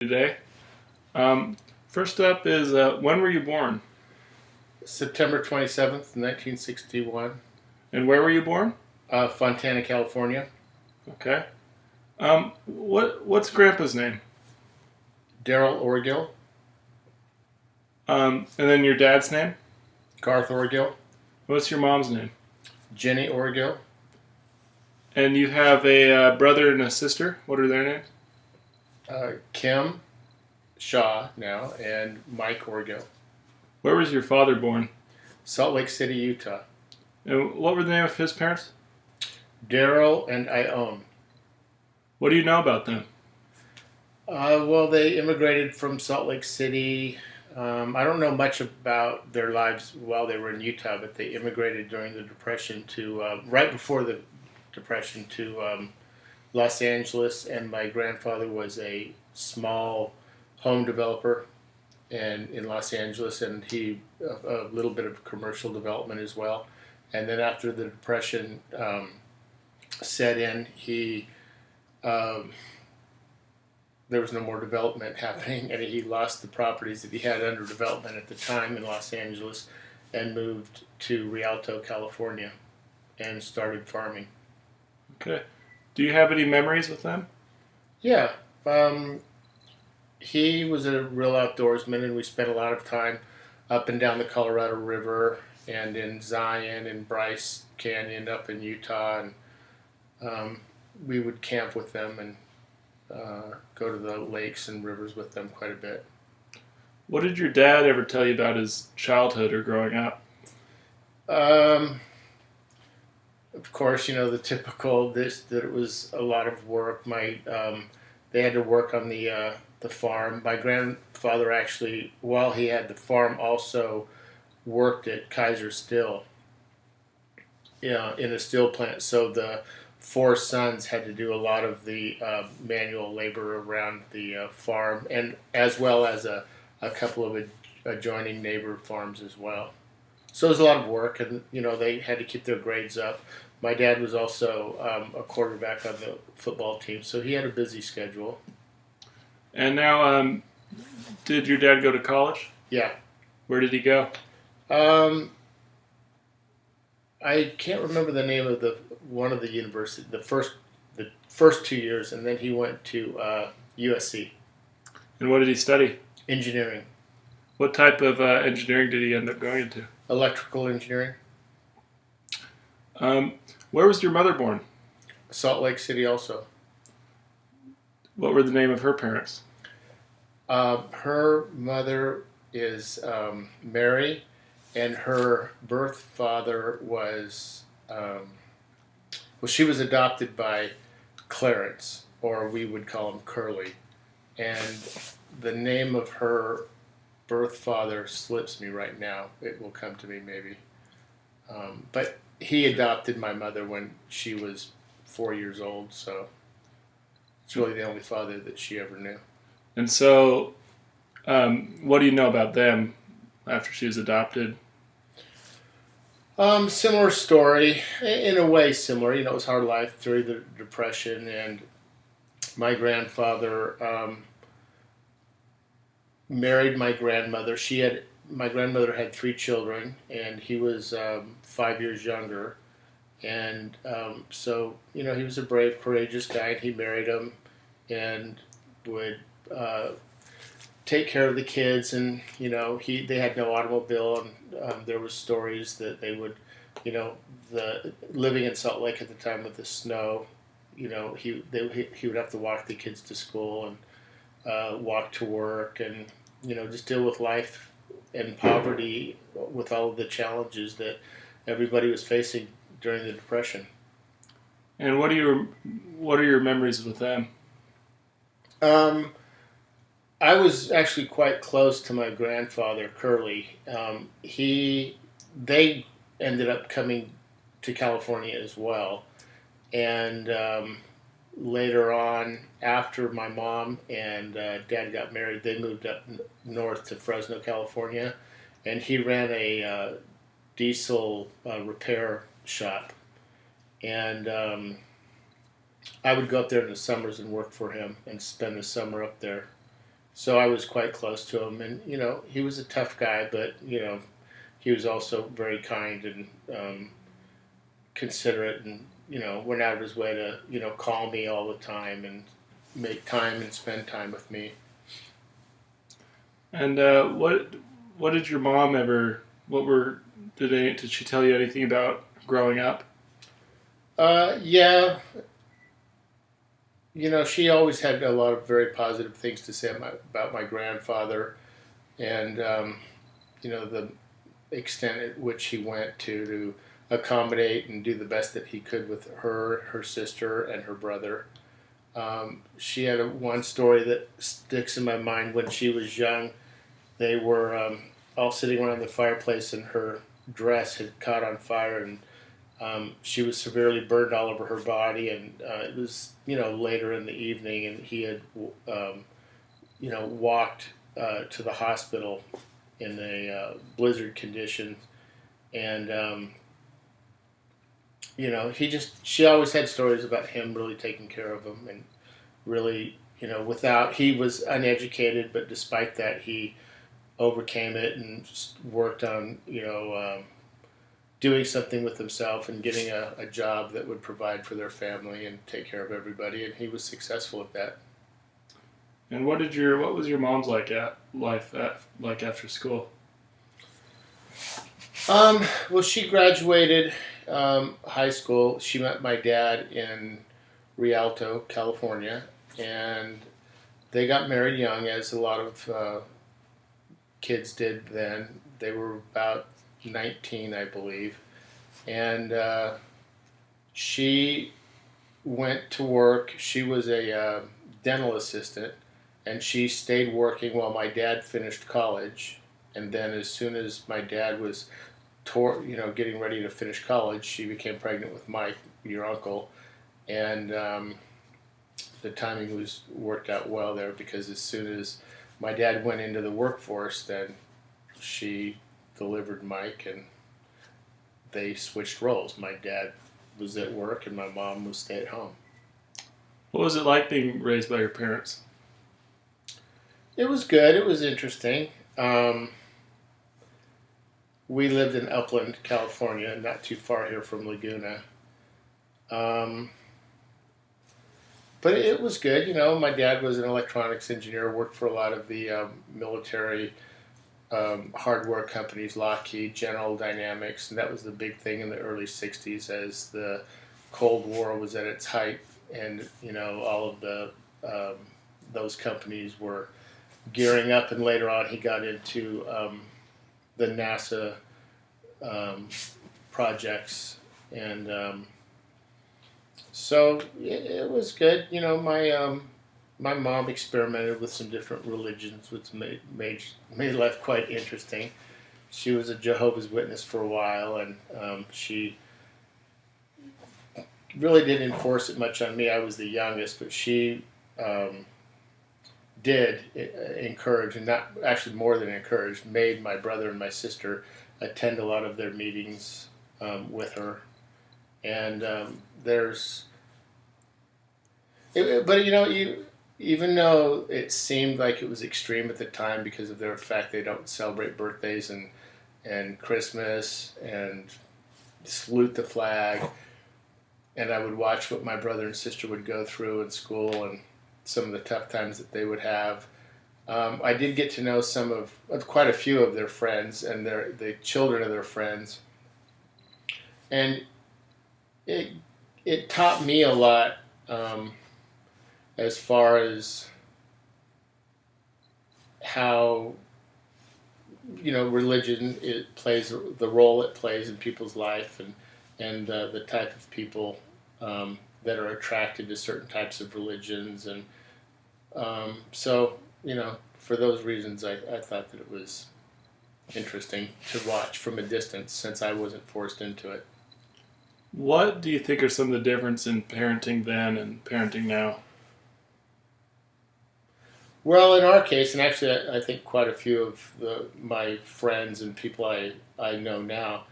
Today. Um, First up is when were you born September 27th, 1961, and where were you born? Fontana, California. Okay. What's Grandpa's name? Daryl Orgill, And then your dad's name? Garth Orgill, What's your mom's name? Jenny Orgill, And you have a brother and a sister. What are their names? Kim Shaw now, and Mike Orgill. Where was your father born? Salt Lake City, Utah. And what were the name of his parents? Daryl and Ione. What do you know about them? Well, they immigrated from Salt Lake City. I don't know much about their lives while they were in Utah, but they immigrated during the Depression right before the Depression to Los Angeles, and my grandfather was a small home developer and in Los Angeles, and he a little bit of commercial development as well. And then after the Depression set in, he there was no more development happening, and he lost the properties that he had under development at the time in Los Angeles, and moved to Rialto, California, and started farming. Okay. Do you have any memories with them? Yeah, he was a real outdoorsman, and we spent a lot of time up and down the Colorado River and in Zion and Bryce Canyon up in Utah, and we would camp with them and go to the lakes and rivers with them quite a bit. What did your dad ever tell you about his childhood or growing up? Um, of course, the typical that it was a lot of work. They had to work on the farm. My grandfather actually, while he had the farm, also worked at Kaiser Steel, in a steel plant. So the four sons had to do a lot of the manual labor around the farm, and as well as a couple of adjoining neighbor farms as well. So it was a lot of work, and they had to keep their grades up. My dad was also a quarterback on the football team, so he had a busy schedule. And now, did your dad go to college? Yeah. Where did he go? Um, I can't remember the name of the one of the university. The first 2 years, and then he went to USC. And what did he study? Engineering. What type of engineering did he end up going into? Electrical engineering. Um, where was your mother born? Salt Lake City also. What were the name of her parents? Her mother is Mary, and her birth father was, well, she was adopted by Clarence, or we would call him Curly. And the name of her birth father slips me right now. It will come to me maybe. But he adopted my mother when she was 4 years old, so it's really the only father that she ever knew. And so, what do you know about them after she was adopted? Similar story, in a way similar. It was hard life through the Depression, and my grandfather married my grandmother. My grandmother had three children, and he was 5 years younger. And so, he was a brave, courageous guy, and he married him and would take care of the kids. And they had no automobile, and there was stories that they would, the living in Salt Lake at the time with the snow, he would have to walk the kids to school and walk to work, and just deal with life and poverty with all of the challenges that everybody was facing during the Depression. And what are your memories with them? Um, I was actually quite close to my grandfather Curly. They ended up coming to California as well, and later on, after my mom and dad got married, they moved up north to Fresno, California, and he ran a diesel repair shop, and I would go up there in the summers and work for him and spend the summer up there. So I was quite close to him, and he was a tough guy, but he was also very kind and considerate, and went out of his way to call me all the time and make time and spend time with me. And what did your mom ever? What were did she tell you anything about growing up? Yeah, she always had a lot of very positive things to say about my grandfather, and the extent at which he went to accommodate and do the best that he could with her sister, and her brother. She had one story that sticks in my mind. When she was young, they were all sitting around the fireplace, and her dress had caught on fire, and she was severely burned all over her body. And it was later in the evening, and he had walked to the hospital in a blizzard condition, and she always had stories about him really taking care of him, and really, without, he was uneducated, but despite that, he overcame it and worked on, doing something with himself and getting a job that would provide for their family and take care of everybody, and he was successful at that. And what was your mom's like after school? Well, she graduated high school. She met my dad in Rialto, California, and they got married young, as a lot of kids did then. They were about 19, I believe, and she went to work. She was a dental assistant, and she stayed working while my dad finished college. And then, as soon as my dad was getting ready to finish college, she became pregnant with Mike, your uncle, and the timing was worked out well there, because as soon as my dad went into the workforce, then she delivered Mike, and they switched roles. My dad was at work, and my mom was stay at home. What was it like being raised by your parents? It was good. It was interesting. We lived in Upland, California, not too far here from Laguna. Um, but it was good. My dad was an electronics engineer, worked for a lot of the military hardware companies, Lockheed, General Dynamics, and that was the big thing in the early 60s as the Cold War was at its height, and all of the those companies were gearing up, and later on he got into the NASA um, projects, and so it was good. My mom experimented with some different religions, which made life quite interesting. She was a Jehovah's Witness for a while, and she really didn't enforce it much on me. I was the youngest, but she um, did encourage, and not actually more than encouraged, made my brother and my sister attend a lot of their meetings with her. And there's, but even though it seemed like it was extreme at the time because of their fact they don't celebrate birthdays and Christmas and salute the flag, and I would watch what my brother and sister would go through in school and some of the tough times that they would have. I did get to know quite a few of their friends and the children of their friends, and it taught me a lot as far as how religion it plays the role it plays in people's life, and the type of people that are attracted to certain types of religions, and so for those reasons I thought that it was interesting to watch from a distance since I wasn't forced into it. What do you think are some of the difference in parenting then and parenting now? Well, in our case, and actually I think quite a few of my friends and people I know now,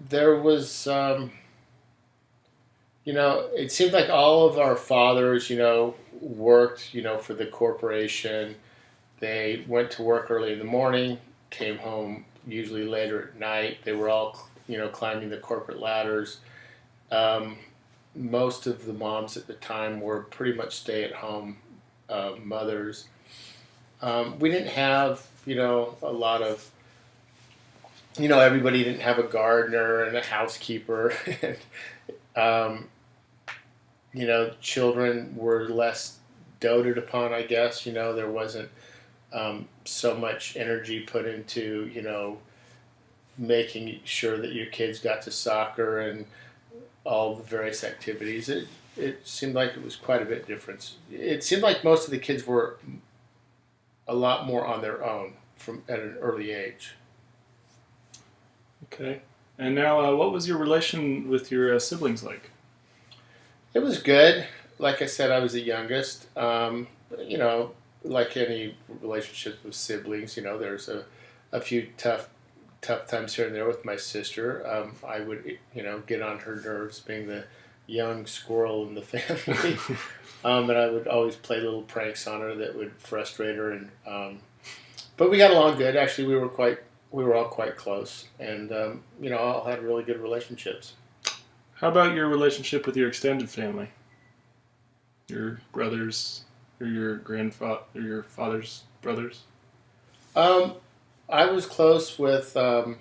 there was it seemed like all of our fathers, worked, for the corporation, They went to work early in the morning, came home usually later at night. They were all, climbing the corporate ladders. Um, Most of the moms at the time were pretty much stay-at-home mothers. We didn't have, a lot of, everybody didn't have a gardener and a housekeeper. And, children were less doted upon, I guess. There wasn't so much energy put into, making sure that your kids got to soccer and all the various activities. It seemed like it was quite a bit different. It seemed like most of the kids were a lot more on their own from at an early age. Okay. And now, what was your relation with your siblings like? It was good. Like I said, I was the youngest. Like any relationships with siblings, there's a few tough times here and there with my sister. I would, get on her nerves being the young squirrel in the family. And I would always play little pranks on her that would frustrate her. And but we got along good. Actually, we were all quite close, and all had really good relationships. How about your relationship with your extended family? Your brothers, or your grandfather, or your father's brothers? Um, I was close with my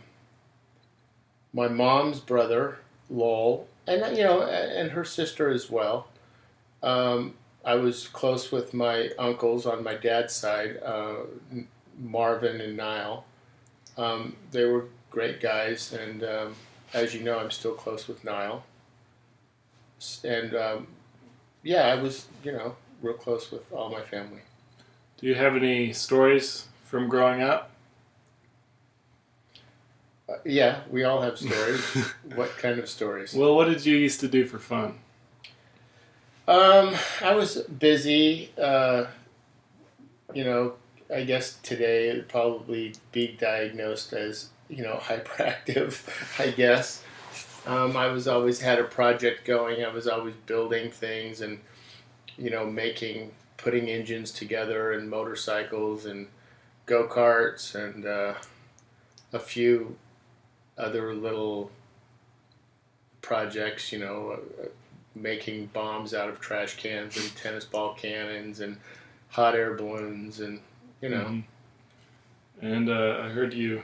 mom's brother, Lowell, and and her sister as well. I was close with my uncles on my dad's side, Marvin and Niall. They were great guys, and as you know, I'm still close with Niall. And yeah, I was, real close with all my family. Do you have any stories from growing up? Yeah, we all have stories. What kind of stories? Well, what did you used to do for fun? I was busy. I guess today it'd probably be diagnosed as, hyperactive, I guess. I was always had a project going. I was always building things and, putting engines together and motorcycles and go-karts and a few other little projects, making bombs out of trash cans and tennis ball cannons and hot air balloons and, Mhm. And I heard you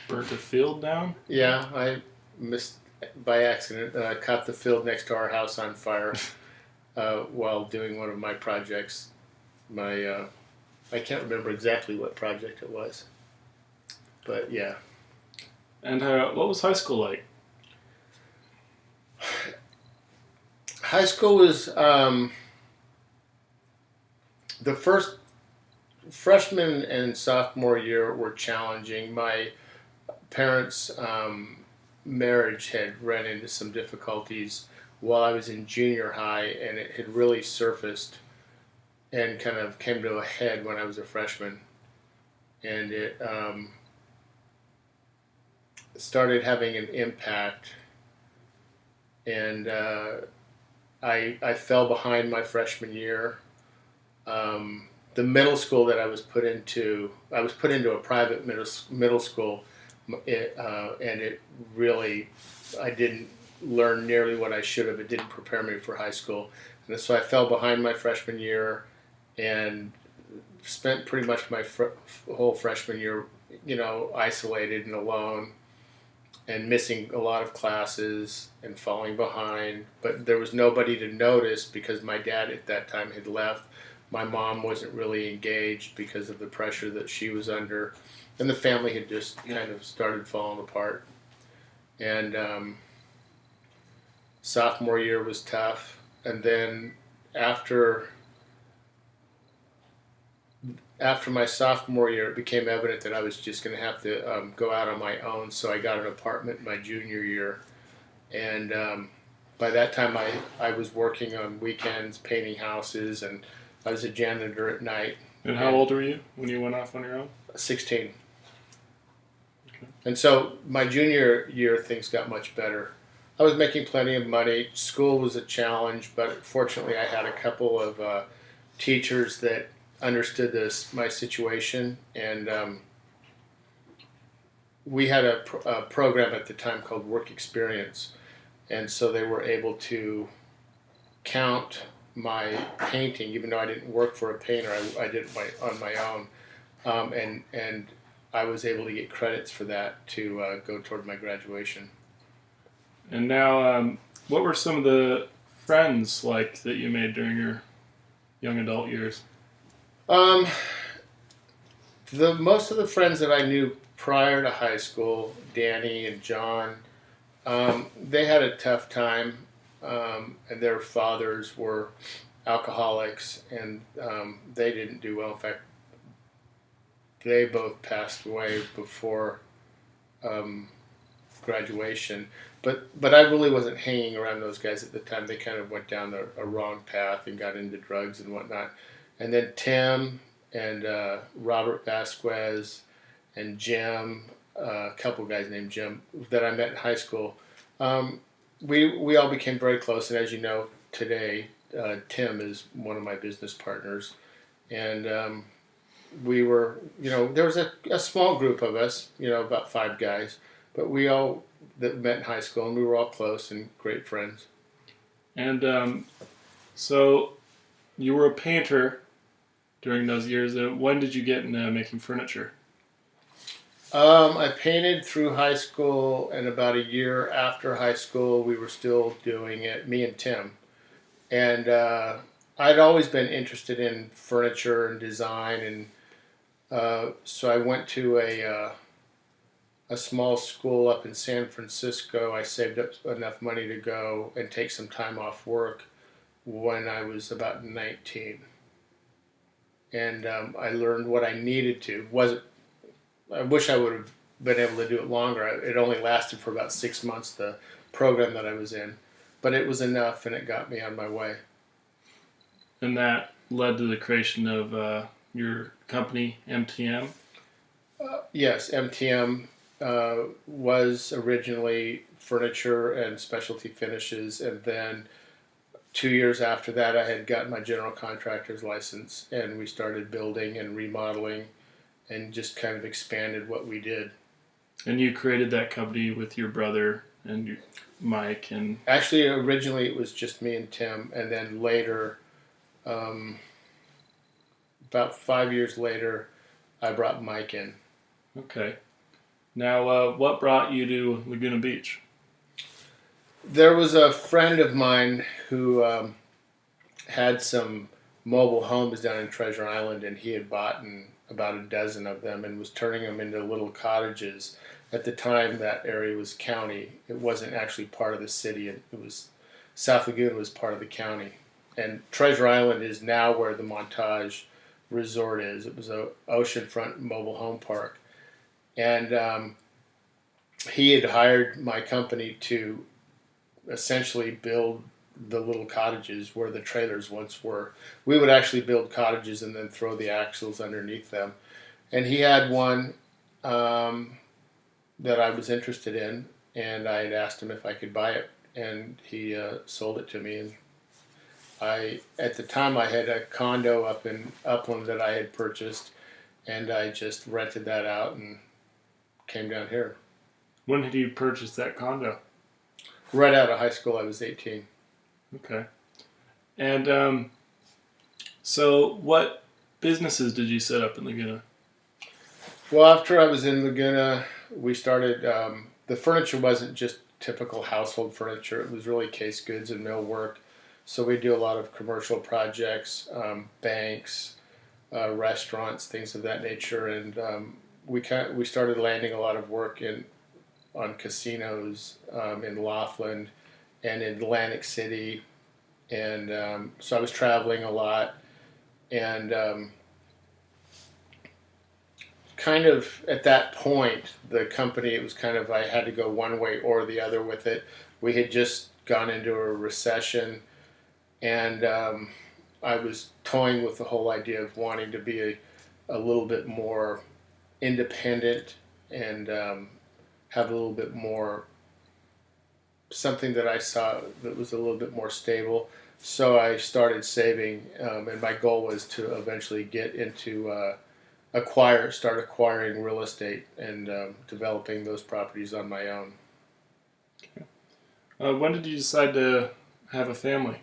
burnt a field down? Yeah, I missed by accident. Caught the field next to our house on fire while doing one of my projects. I can't remember exactly what project it was, but yeah. And what was high school like? High school was the first freshman and sophomore year were challenging. My parents' marriage had run into some difficulties while I was in junior high, and it had really surfaced and kind of came to a head when I was a freshman. And it started having an impact, and I fell behind my freshman year. The middle school that I was put into a private middle school, and it really, I didn't learn nearly what I should have. It didn't prepare me for high school, and so I fell behind my freshman year, and spent pretty much my whole freshman year, isolated and alone, and missing a lot of classes and falling behind. But there was nobody to notice because my dad at that time had left. My mom wasn't really engaged because of the pressure that she was under, and the family had just kind of started falling apart. And sophomore year was tough, and then after my sophomore year, it became evident that I was just going to have to go out on my own. So I got an apartment my junior year, and by that time I was working on weekends painting houses, and I was a janitor at night. And how old were you when you went off on your own? 16. Okay. And so my junior year, things got much better. I was making plenty of money. School was a challenge, but fortunately I had a couple of teachers that understood my situation, and we had a program at the time called Work Experience, and so they were able to count my painting, even though I didn't work for a painter. I did it on my own, and I was able to get credits for that to go toward my graduation. And now, what were some of the friends like that you made during your young adult years? Um, the most of the friends that I knew prior to high school, Danny and John, they had a tough time, and their fathers were alcoholics, and they didn't do well. In fact, they both passed away before um, graduation. But I really wasn't hanging around those guys at the time. They kind of went down a wrong path and got into drugs and whatnot. And then Tim and Robert Vasquez and Jim, a couple guys named Jim that I met in high school. We all became very close, and as you know today, Tim is one of my business partners, and we were, there was a small group of us, about 5 guys, but we all that met in high school, and we were all close and great friends. And so you were a painter during those years. When did you get into making furniture? I painted through high school, and about a year after high school, we were still doing it, me and Tim. And I'd always been interested in furniture and design, and so I went to a small school up in San Francisco. I saved up enough money to go and take some time off work when I was about 19. And I learned what I needed to. I wish I would have been able to do it longer. It only lasted for about 6 months, the program that I was in. But it was enough, and it got me on my way. And that led to the creation of your company, MTM? Yes, MTM was originally furniture and specialty finishes, and then 2 years after that, I had gotten my general contractor's license, and we started building and remodeling and just kind of expanded what we did. And you created that company with your brother and Mike and... Actually, originally it was just me and Tim, and then later, about 5 years later, I brought Mike in. Okay. Now, what brought you to Laguna Beach? There was a friend of mine who had some mobile homes down in Treasure Island, and he had bought about a dozen of them and was turning them into little cottages. At the time, that area was county. It wasn't actually part of the city. It was South Laguna was part of the county, and Treasure Island is now where the Montage Resort is. It was a oceanfront mobile home park, and he had hired my company to essentially build the little cottages where the trailers once were. We would actually build cottages and then throw the axles underneath them. And he had one that I was interested in, and I had asked him if I could buy it, and he sold it to me. And at the time, I had a condo up in Upland that I had purchased, and I just rented that out and came down here. When did you purchase that condo? Right out of high school, I was 18. Okay. And so what businesses did you set up in Laguna? Well, after I was in Laguna, we started, the furniture wasn't just typical household furniture. It was really case goods and millwork. So we do a lot of commercial projects, banks, restaurants, things of that nature. And we started landing a lot of work on casinos in Laughlin and in Atlantic City. And so I was traveling a lot. And kind of at that point, the company, it was kind of, I had to go one way or the other with it. We had just gone into a recession, and I was toying with the whole idea of wanting to be a little bit more independent and have a little bit more something that I saw that was a little bit more stable. So I started saving, and my goal was to eventually get into start acquiring real estate and developing those properties on my own. When did you decide to have a family?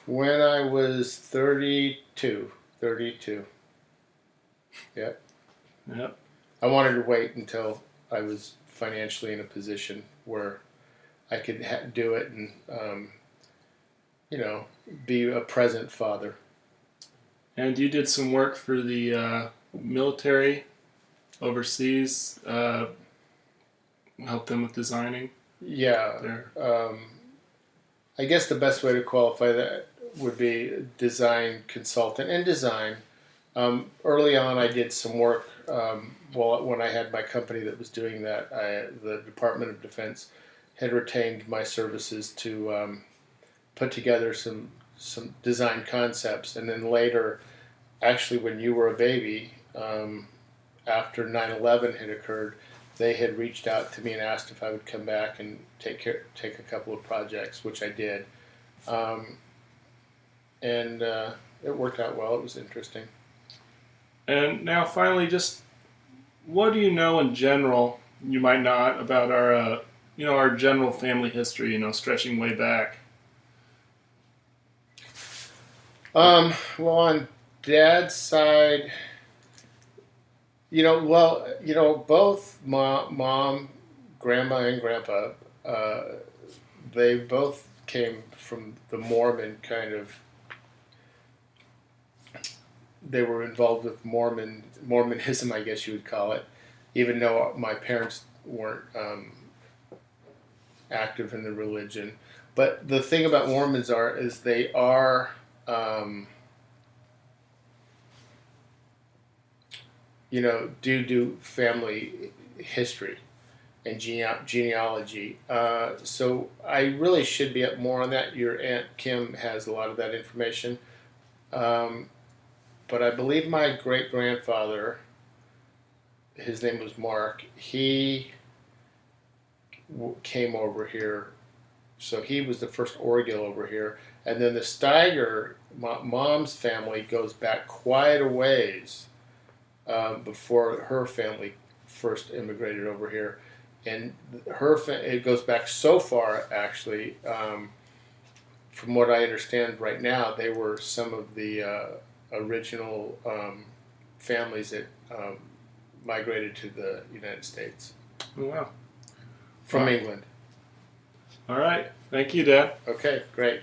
When I was 32, 32. Yep. Yep. I wanted to wait until I was financially in a position where I could do it and, be a present father. And you did some work for the military overseas, help them with designing Yeah. there. I guess the best way to qualify that would be design consultant and design. Early on, I did some work. When I had my company that was doing that, the Department of Defense had retained my services to put together some design concepts, and then later, actually, when you were a baby, after 9/11 had occurred, they had reached out to me and asked if I would come back and take a couple of projects, which I did, and it worked out well. It was interesting. And now, finally, just what do you know in general? You might not about our general family history. Stretching way back. Well, on Dad's side, both mom, grandma, and grandpa, uh, they both came from the Mormon kind of. They were involved with Mormonism, I guess you would call it, even though my parents weren't active in the religion. But the thing about Mormons is they are. Do family history and genealogy. So I really should be up more on that. Your Aunt Kim has a lot of that information. But I believe my great grandfather, his name was Mark, he came over here. So he was the first Oriole over here. And then the Steiger, mom's family, goes back quite a ways before her family first immigrated over here. And it goes back so far, actually. From what I understand right now, they were some of the original families that migrated to the United States Oh, wow. from England. All right. Thank you, Dad. Okay, great.